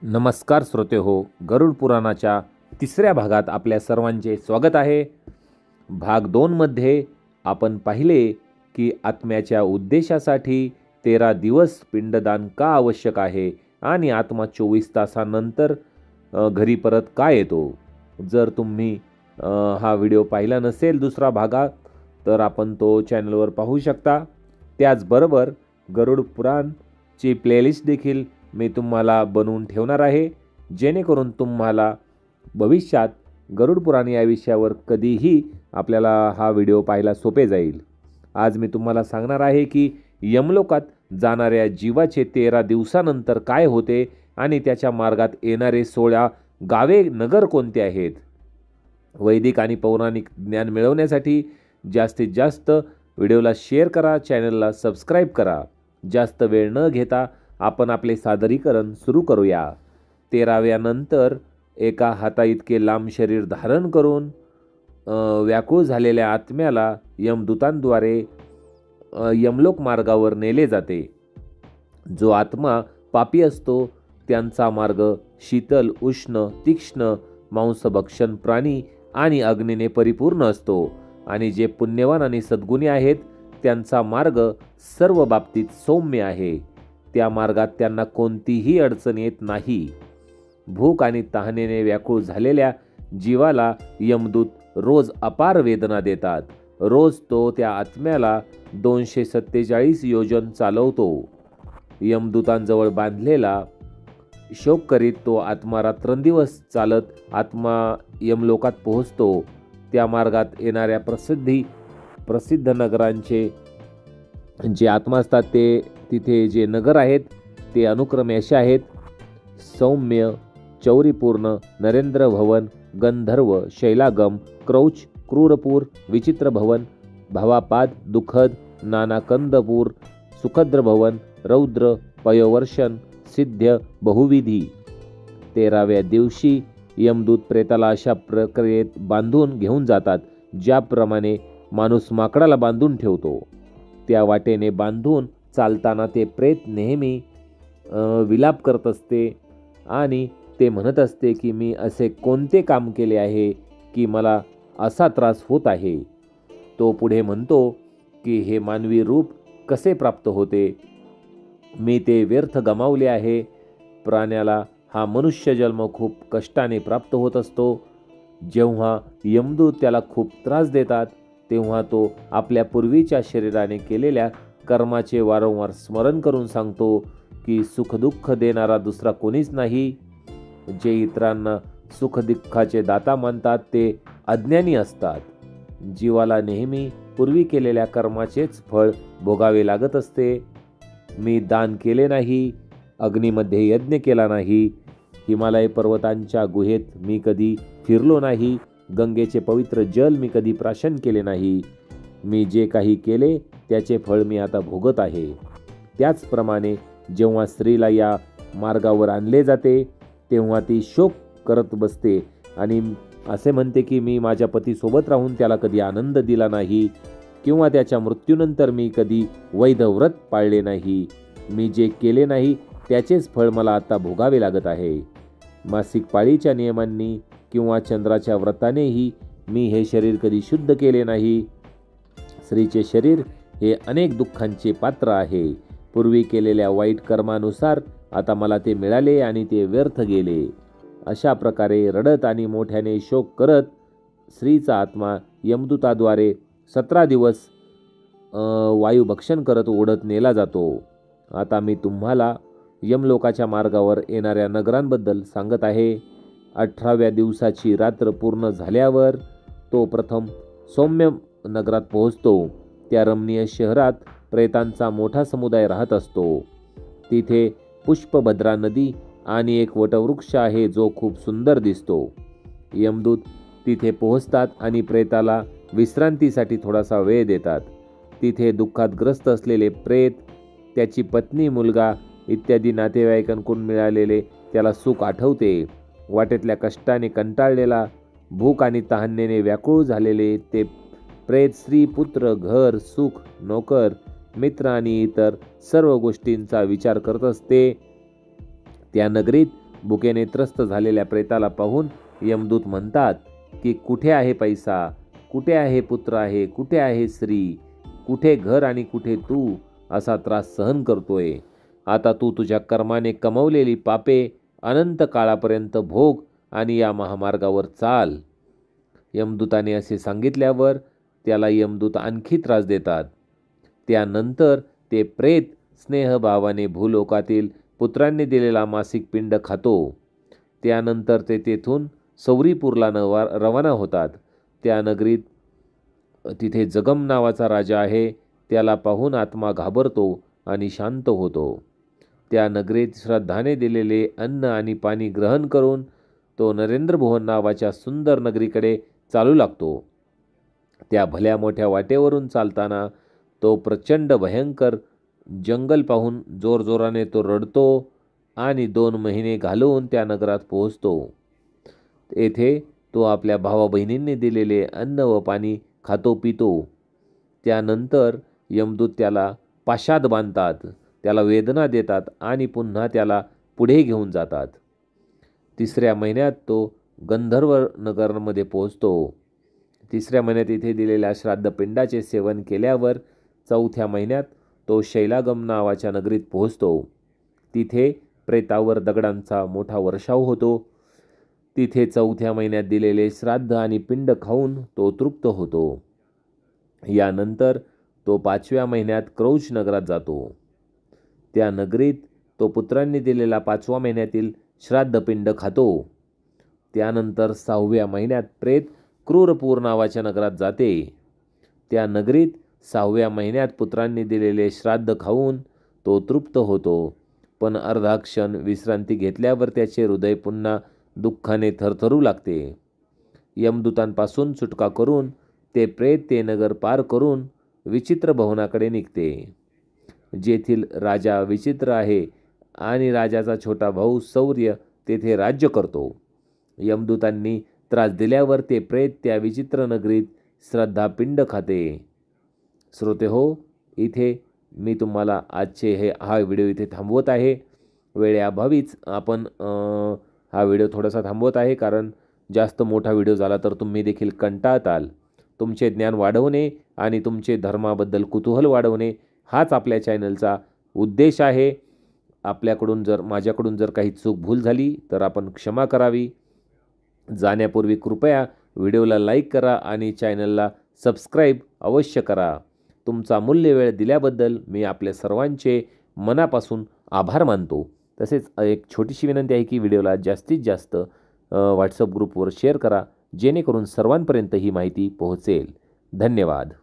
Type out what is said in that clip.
नमस्कार श्रोते हो, गरुड पुराणाच्या तिसऱ्या भागात आपल्या सर्वांचे स्वागत आहे. भाग 2 मध्ये आपण पाहिले की आत्म्याच्या उद्देशासाठी 13 दिवस पिंडदान का आवश्यक आहे आणि आत्मा 24 तासानंतर घरी परत का येतो. जर तुम्ही हा व्हिडिओ पाहिला नसेल दुसरा भागात तर आपण तो चॅनलवर पाहू शकता. त्याचबरोबर गरुड पुराणची प्लेलिस्ट देखील मी तुम्हाला बनवून ठेवणार आहे, जेणेकरून तुम्हाला भविष्यात गरुड पुराण या विषयावर कधीही आपल्याला हा व्हिडिओ पाहायला सोपे जाईल. आज मी तुम्हाला सांगणार आहे की यमलोकात जाणाऱ्या जीवाचे 13 दिवसानंतर काय होते आणि त्याच्या मार्गात येणारे 16 गावे नगर कोणते आहेत. वैदिक आणि पौराणिक ज्ञान मिळवण्यासाठी जास्तीत जास्त व्हिडिओला शेअर करा, चॅनलला सबस्क्राईब करा. जास्त वेळ न घेता आपण आपले सादरीकरण सुरू करूया. 13व्या नंतर एका हाताइतके लांब शरीर धारण करून व्याकुळ झालेल्या आत्म्याला यमदूतांद्वारे यमलोक मार्गावर नेले जाते. जो आत्मा पापी असतो त्यांचा मार्ग शीतल, उष्ण, तीक्ष्ण, मांसभक्षण प्राणी आणि अग्नीने परिपूर्ण असतो आणि जे पुण्यवान आणि सद्गुणी आहेत त्यांचा मार्ग सर्व बाबतीत सौम्य आहे. त्या मार्गात त्यांना कोणतीही अडचण येत नाही. भूक आणि तहानेने व्याकुळ झालेल्या जीवाला यमदूत रोज अपार वेदना देतात. रोज तो त्या आत्म्याला 247 योजन चालवतो. यमदूतांजवळ बांधलेला शोक करीत तो आत्मा रात्रंदिवस चालत आत्मा यमलोकात पोहोचतो. त्या मार्गात येणाऱ्या प्रसिद्ध नगरांचे जे आत्मा असतात तिथे जे नगर आहेत ते अनुक्रमे असे आहेत: सौम्य, चौरीपूर्ण, नरेंद्र भवन, गंधर्व, शैलागम, क्रौच, क्रूरपूर, विचित्र भवन, भवापाद, दुःखद, नानाकंदपूर, सुखद्र भवन, रौद्र, पयोवर्षण, सिद्ध, बहुविधी. 13व्या दिवशी यमदूत प्रेताला अशा प्रक्रियेत बांधून घेऊन जातात ज्याप्रमाणे माणूस माकडाला बांधून ठेवतो. त्या वाटेने बांधून चालताना ते प्रेत नेहमी विलाप करत असते आणि ते म्हणत असते की मी असे कोणते काम केले आहे की मला असा त्रास होत आहे. तो पुढे म्हणतो की हे मानवी रूप कसे प्राप्त होते, मी ते व्यर्थ गमावले आहे. प्राण्याला हा मनुष्य जन्म खूप कष्टाने प्राप्त होत असतो. जेव्हा यमदूत त्याला खूप त्रास देतात तेव्हा तो आपल्या पूर्वीच्या शरीराने केलेल्या कर्माचे वारंवार स्मरण करून सांगतो की सुखदुःख देणारा दुसरा कोणीच नाही. जे इतरांना सुखदुःखाचे दाता मानतात ते अज्ञानी असतात. जीवाला नेहमी पूर्वी केलेल्या कर्माचेच फळ भोगावे लागत असते. मी दान केले नाही, अग्नीमध्ये यज्ञ केला नाही, हिमालय पर्वतांच्या गुहेत मी कधी फिरलो नाही, गंगेचे पवित्र जल मी कधी प्राशन केले नाही. मी जे काही केले त्याचे फळ मी आता भोगत आहे. त्याचप्रमाणे जेव्हा स्त्रीला या मार्गावर आणले जाते तेव्हा ती शोक करत बसते आणि असे म्हणते की मी माझ्या पतीसोबत राहून त्याला कधी आनंद दिला नाही किंवा त्याच्या मृत्यूनंतर मी कधी वैध व्रत पाळले नाही. मी जे केले नाही त्याचेच फळ मला आता भोगावे लागत आहे. मासिक पाळीच्या नियमांनी किंवा चंद्राच्या व्रतानेही मी हे शरीर कधी शुद्ध केले नाही. स्त्रीचे शरीर हे अनेक दुःखांचे पात्र आहे. पूर्वी केलेल्या वाईट कर्मानुसार आता मला ते मिळाले आणि ते व्यर्थ गेले. अशा प्रकारे रडत आणि मोठ्याने शोक करत स्त्रीचा आत्मा यमदूताद्वारे 17 दिवस वायुभक्षण करत ओढत नेला जातो. आता मी तुम्हाला यमलोकाच्या मार्गावर येणाऱ्या नगरांबद्दल सांगत आहे. 18व्या दिवसाची रात्र पूर्ण झाल्यावर तो प्रथम सौम्य नगरात पोहोचतो. त्या रमणीय शहरात प्रेतांचा मोठा समुदाय राहत असतो. तिथे पुष्पभद्रा नदी आणि एक वटवृक्ष आहे जो खूप सुंदर दिसतो. यमदूत तिथे पोहोचतात आणि प्रेताला विश्रांतीसाठी थोडासा वेळ देतात. तिथे दुःखात ग्रस्त असलेले प्रेत, त्याची पत्नी, मुलगा इत्यादी नातेवाईकांकडून मिळालेले त्याला सुख आठवते. वाटेतल्या कष्टाने कंटाळलेला, भूक आणि तहानेने व्याकुळ झालेले ते प्रेत स्त्री, पुत्र, घर, सुख, नोकर, मित्र आणि इतर सर्व गोष्टींचा विचार करत असते. त्या नगरीत भुकेने त्रस्त झालेल्या प्रेताला पाहून यमदूत म्हणतात की कुठे आहे पैसा, कुठे आहे पुत्र आहे, कुठे आहे स्त्री, कुठे घर आणि कुठे तू असा त्रास सहन करतोय. आता तू तुझ्या कर्माने कमवलेली पापे अनंत काळापर्यंत भोग आणि या महामार्गावर चाल. यमदूताने असे सांगितल्यावर त्याला यमदूत आणखी त्रास देतात. त्यानंतर ते प्रेत स्नेहभावाने भूलोकातील पुत्रांनी दिलेला मासिक पिंड खातो. त्यानंतर ते तेथून सौरीपूरला रवाना होतात. त्या नगरीत तिथे जगम नावाचा राजा आहे. त्याला पाहून आत्मा घाबरतो आणि शांत होतो. त्या नगरीत श्रद्धाने दिलेले अन्न आणि पाणी ग्रहण करून तो नरेंद्रभुवन नावाच्या सुंदर नगरीकडे चालू लागतो. त्या भल्या मोठ्या वाटेवरून चालताना तो प्रचंड भयंकर जंगल पाहून जोरजोराने तो रडतो आणि 2 महिने घालवून त्या नगरात पोहोचतो. येथे तो आपल्या भावा बहिणींनी दिलेले अन्न व पाणी खातो पितो. त्यानंतर यमदूत त्याला पाशात बांधतात, त्याला वेदना देतात आणि पुन्हा त्याला पुढे घेऊन जातात. 3ऱ्या महिन्यात तो गंधर्व नगरमध्ये पोहोचतो. 3ऱ्या महिन्यात इथे दिलेल्या श्राद्धपिंडाचे सेवन केल्यावर 4थ्या महिन्यात तो शैलागम नावाच्या नगरीत पोहोचतो. तिथे प्रेतावर दगडांचा मोठा वर्षाव होतो. तिथे 4थ्या महिन्यात दिलेले श्राद्ध आणि पिंड खाऊन तो तृप्त होतो. यानंतर तो 5व्या महिन्यात क्रौच नगरात जातो. त्या नगरीत तो पुत्रांनी दिलेला 5व्या महिन्यातील श्राद्धपिंड खातो. त्यानंतर 6व्या महिन्यात प्रेत क्रूरपूर नावाच्या नगरात जाते. त्या नगरीत 6व्या महिन्यात पुत्रांनी दिलेले श्राद्ध खाऊन तो तृप्त होतो. पण अर्धा क्षण विश्रांती घेतल्यावर त्याचे हृदय पुन्हा दुःखाने थरथरू लागते. यमदूतांपासून सुटका करून ते प्रेत ते नगर पार करून विचित्र भवनाकडे निघते. जेथील राजा विचित्र आहे आणि राजाचा छोटा भाऊ सौर्य तेथे राज्य करतो. यमदूतांनी त्रास दिल्यावर ते प्रेत त्या विचित्र नगरीत श्रद्धापिंड खाते. श्रोते हो, इथे मी तुम्हाला आजचे हा व्हिडिओ इथे थांबवत आहे. वेळेअभावीच आपण हा व्हिडिओ थोडासा थांबवत आहे, कारण जास्त मोठा व्हिडिओ झाला तर तुम्ही देखील कंटाळताल. तुमचे ज्ञान वाढवणे आणि तुमचे धर्माबद्दल कुतूहल वाढवणे हाच आपल्या चॅनलचा उद्देश आहे. माझ्याकडून जर काही चूक भूल झाली तर आपण क्षमा करावी. जाण्यापूर्वी कृपया व्हिडिओला लाईक करा आणि चॅनलला सबस्क्राईब अवश्य करा. तुमचा मूल्य वेळ दिल्याबद्दल मी आपल्या सर्वांचे मनापासून आभार मानतो. तसेच एक छोटीशी विनंती आहे की व्हिडिओला जास्तीत जास्त व्हॉट्सअप ग्रुपवर शेअर करा, जेणेकरून सर्वांपर्यंत ही माहिती पोहोचेल. धन्यवाद.